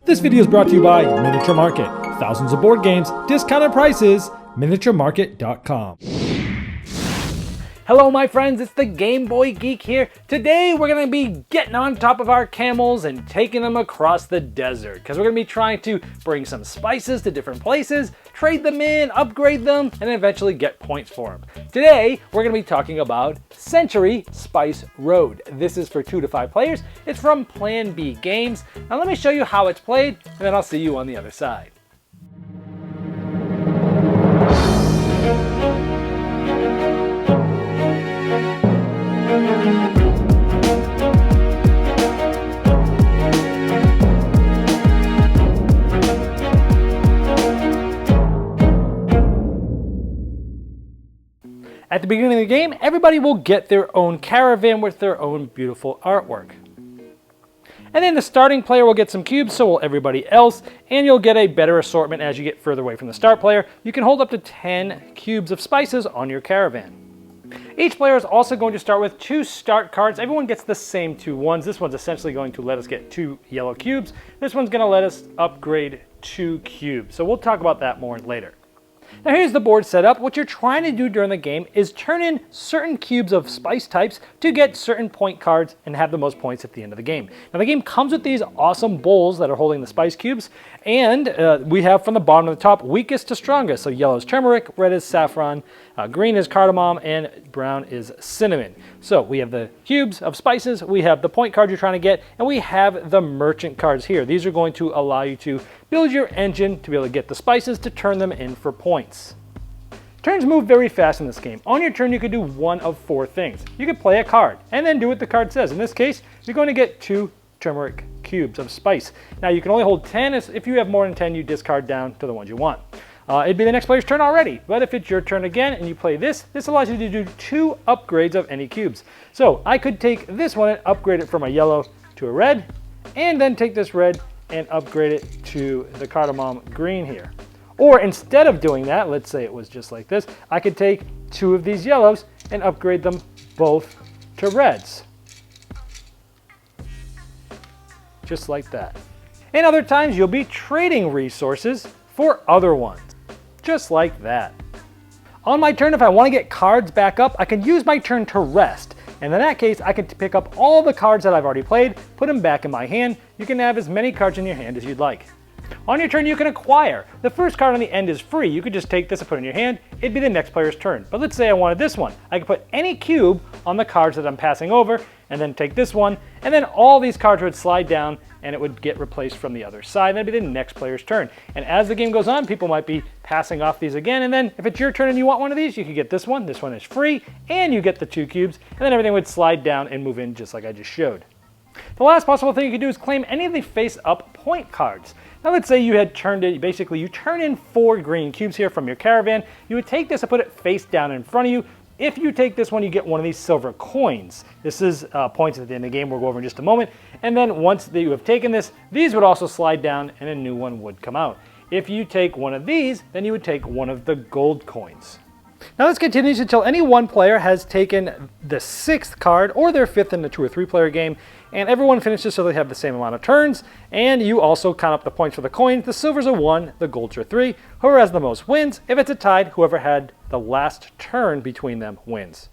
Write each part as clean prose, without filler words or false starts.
This video is brought to you by Miniature Market. Thousands of board games, discounted prices, miniaturemarket.com. Hello my friends, it's the Game Boy Geek here. Today we're going to be getting on top of our camels and taking them across the desert because we're going to be trying to bring some spices to different places, trade them in, upgrade them, and eventually get points for them. Today we're going to be talking about Century Spice Road. This is for 2 to 5 players. It's from Plan B Games. Now let me show you how it's played and then I'll see you on the other side. At the beginning of the game, everybody will get their own caravan with their own beautiful artwork. And then the starting player will get some cubes, so will everybody else, and you'll get a better assortment as you get further away from the start player. You can hold up to 10 cubes of spices on your caravan. Each player is also going to start with 2 start cards. Everyone gets the same 2 ones. This one's essentially going to let us get 2 yellow cubes. This one's going to let us upgrade 2 cubes. So we'll talk about that more later. Now here's the board setup. What you're trying to do during the game is turn in certain cubes of spice types to get certain point cards and have the most points at the end of the game. Now the game comes with these awesome bowls that are holding the spice cubes, and we have from the bottom to the top weakest to strongest. So yellow is turmeric, red is saffron, green is cardamom, and brown is cinnamon. So we have the cubes of spices, we have the point card you're trying to get, and we have the merchant cards here. These are going to allow you to build your engine to be able to get the spices to turn them in for points. Turns move very fast in this game. On your turn, you can do one of 4 things. You can play a card and then do what the card says. In this case, you're going to get 2 turmeric cubes of spice. Now you can only hold 10. If you have more than 10, you discard down to the ones you want. It'd be the next player's turn already, but if it's your turn again and you play this allows you to do 2 upgrades of any cubes. So I could take this one and upgrade it from a yellow to a red, and then take this red and upgrade it to the cardamom green here. Or instead of doing that, let's say it was just like this, I could take 2 of these yellows and upgrade them both to reds. Just like that. And other times you'll be trading resources for other ones. Just like that. On my turn, if I want to get cards back up, I can use my turn to rest. And in that case, I can pick up all the cards that I've already played, put them back in my hand. You can have as many cards in your hand as you'd like. On your turn, you can acquire. The first card on the end is free. You could just take this and put it in your hand. It'd be the next player's turn. But let's say I wanted this one. I could put any cube on the cards that I'm passing over, and then take this one, and then all these cards would slide down and it would get replaced from the other side. That'd be the next player's turn. And as the game goes on, people might be passing off these again, and then if it's your turn and you want one of these, you could get this one. This one is free, and you get the 2 cubes, and then everything would slide down and move in just like I just showed. The last possible thing you could do is claim any of the face-up point cards. Now let's say you had turned it, basically you turn in 4 green cubes here from your caravan. You would take this and put it face down in front of you. If you take this one, you get one of these silver coins. This is points at the end of the game we'll go over in just a moment. And then once that you have taken this, these would also slide down and a new one would come out. If you take one of these, then you would take one of the gold coins. Now this continues until any one player has taken the 6th card or their 5th in the 2 or 3 player game, and everyone finishes so they have the same amount of turns, and you also count up the points for the coins. The silvers are 1, the golds are 3. Whoever has the most wins. If it's a tied, whoever had the last turn between them wins.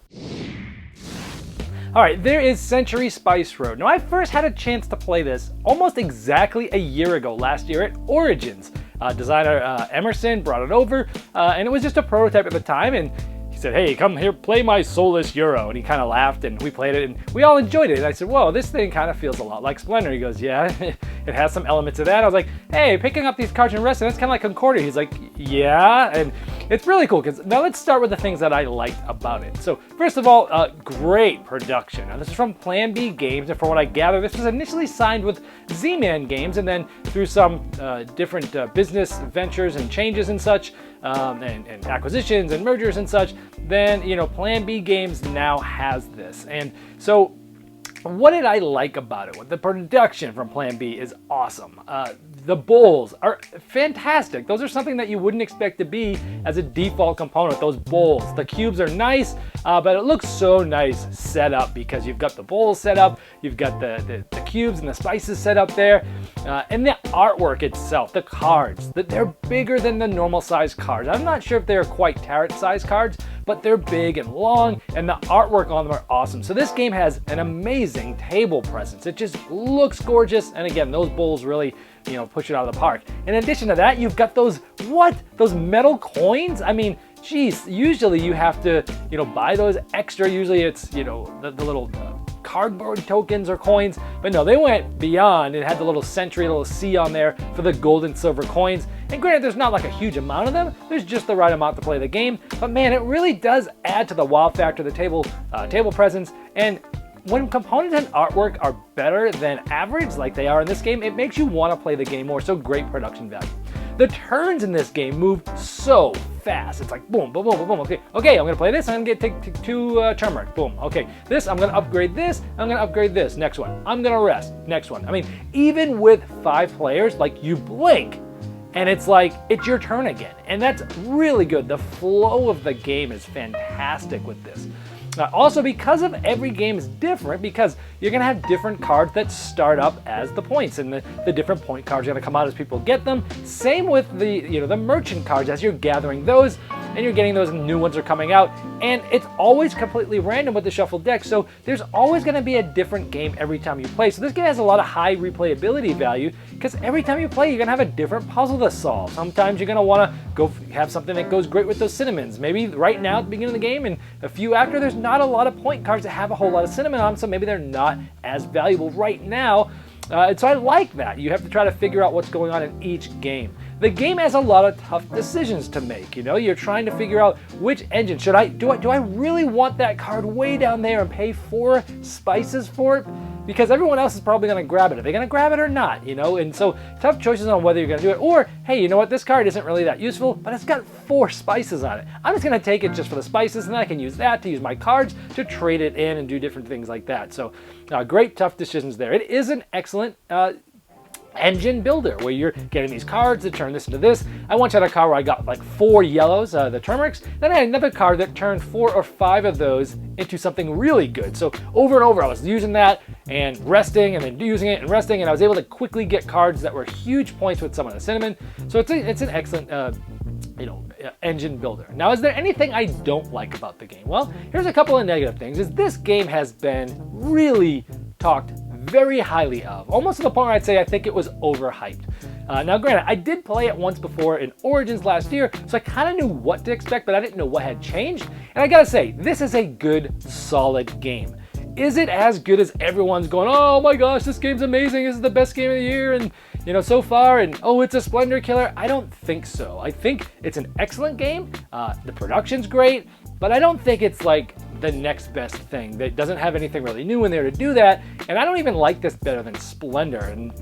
Alright, there is Century Spice Road. Now I first had a chance to play this almost exactly a year ago, last year at Origins. Designer Emerson brought it over, and it was just a prototype at the time, and he said, hey, come here, play my Soulless Euro. And he kind of laughed, and we played it, and we all enjoyed it. And I said, whoa, this thing kind of feels a lot like Splendor. He goes, yeah, it has some elements of that. I was like, hey, picking up these cards and resting, that's kind of like Concordia. He's like, yeah, and it's really cool. Because now let's start with the things that I liked about it. So first of all, great production. Now this is from Plan B Games, and from what I gather, this was initially signed with Z-Man Games, and then through some different business ventures and changes and such, and acquisitions and mergers and such, then, you know, Plan B Games now has this. And so what did I like about it? Well, the production from Plan B is awesome. The bowls are fantastic. Those are something that you wouldn't expect to be as a default component, those bowls. The cubes are nice, but it looks so nice set up because you've got the bowls set up, you've got the cubes and the spices set up there. And the artwork itself, the cards, they're bigger than the normal size cards. I'm not sure if they're quite tarot size cards, but they're big and long, and the artwork on them are awesome. So this game has an amazing table presence. It just looks gorgeous, and again, those bowls really, push it out of the park. In addition to that, you've got those metal coins? I mean, geez, usually you have to, buy those extra. Usually it's, the little cardboard tokens or coins, but no, they went beyond and had the little century, little C on there for the gold and silver coins. And granted, there's not like a huge amount of them. There's just the right amount to play the game, but man, it really does add to the wow factor of the table presence. And when components and artwork are better than average, like they are in this game, it makes you want to play the game more, so great production value. The turns in this game move so fast. It's like boom, boom, boom, boom, boom. Okay, I'm gonna play this. I'm gonna take 2 turmeric. Boom. Okay, this, I'm gonna upgrade this. I'm gonna upgrade this. Next one. I'm gonna rest. Next one. I mean, even with 5 players, like you blink, and it's like, it's your turn again. And that's really good. The flow of the game is fantastic with this. Also, because of every game is different, because you're going to have different cards that start up as the points, and the different point cards are going to come out as people get them. Same with the merchant cards. As you're gathering those, and you're getting those, and new ones are coming out, and it's always completely random with the shuffled deck, so there's always going to be a different game every time you play. So this game has a lot of high replayability value, because every time you play, you're going to have a different puzzle to solve. Sometimes you're going to want to go have something that goes great with those cinnamons. Maybe right now at the beginning of the game, and a few after, there's not a lot of point cards that have a whole lot of cinnamon on them, so maybe they're not as valuable right now. And so I like that. You have to try to figure out what's going on in each game. The game has a lot of tough decisions to make. You're trying to figure out which engine. Do I really want that card way down there and pay 4 spices for it? Because everyone else is probably going to grab it. Are they going to grab it or not? And so tough choices on whether you're going to do it. Or, hey, you know what? This card isn't really that useful, but it's got 4 spices on it. I'm just going to take it just for the spices, and then I can use that to use my cards to trade it in and do different things like that. So great tough decisions there. It is an excellent engine builder where you're getting these cards to turn this into this. I once had a card where I got like 4 yellows, the turmerics. Then I had another card that turned 4 or 5 of those into something really good. So over and over I was using that and resting and then using it and resting, and I was able to quickly get cards that were huge points with some of the cinnamon. So it's an excellent engine builder. Now, is there anything I don't like about the game? Well, here's a couple of negative things. Is this game has been really talked very highly of, almost to the point where I'd say I think it was overhyped. Now granted, I did play it once before in Origins last year, so I kind of knew what to expect, but I didn't know what had changed. And I gotta say, this is a good, solid game. Is it as good as everyone's going, oh my gosh, this game's amazing, this is the best game of the year, and so far, and oh, it's a Splendor killer? I don't think so. I think it's an excellent game. The production's great, but I don't think it's like the next best thing. That doesn't have anything really new in there to do that, and I don't even like this better than Splendor. And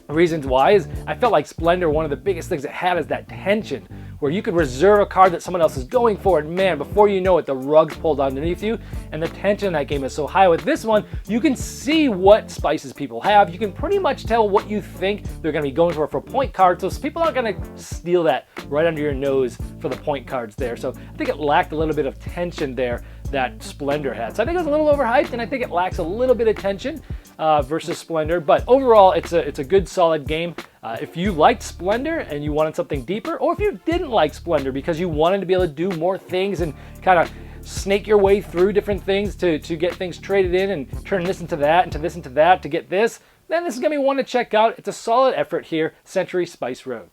reasons why is I felt like Splendor, one of the biggest things it had is that tension, where you could reserve a card that someone else is going for, and man, before you know it, the rug's pulled underneath you, and the tension in that game is so high. With this one, you can see what spices people have. You can pretty much tell what you think they're going to be going for point cards, so people aren't going to steal that right under your nose for the point cards there. So I think it lacked a little bit of tension there that Splendor had. So I think it was a little overhyped, and I think it lacks a little bit of tension versus Splendor. But overall, it's a good, solid game. If you liked Splendor and you wanted something deeper, or if you didn't like Splendor because you wanted to be able to do more things and kind of snake your way through different things to get things traded in and turn this into that, into this into that to get this, then this is going to be one to check out. It's a solid effort here, Century Spice Road.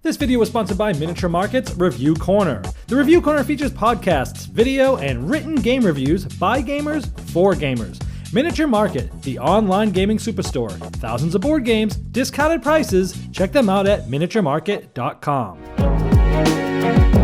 This video was sponsored by Miniature Market's Review Corner. The Review Corner features podcasts, video, and written game reviews by gamers for gamers. Miniature Market, the online gaming superstore. Thousands of board games, discounted prices. Check them out at miniaturemarket.com.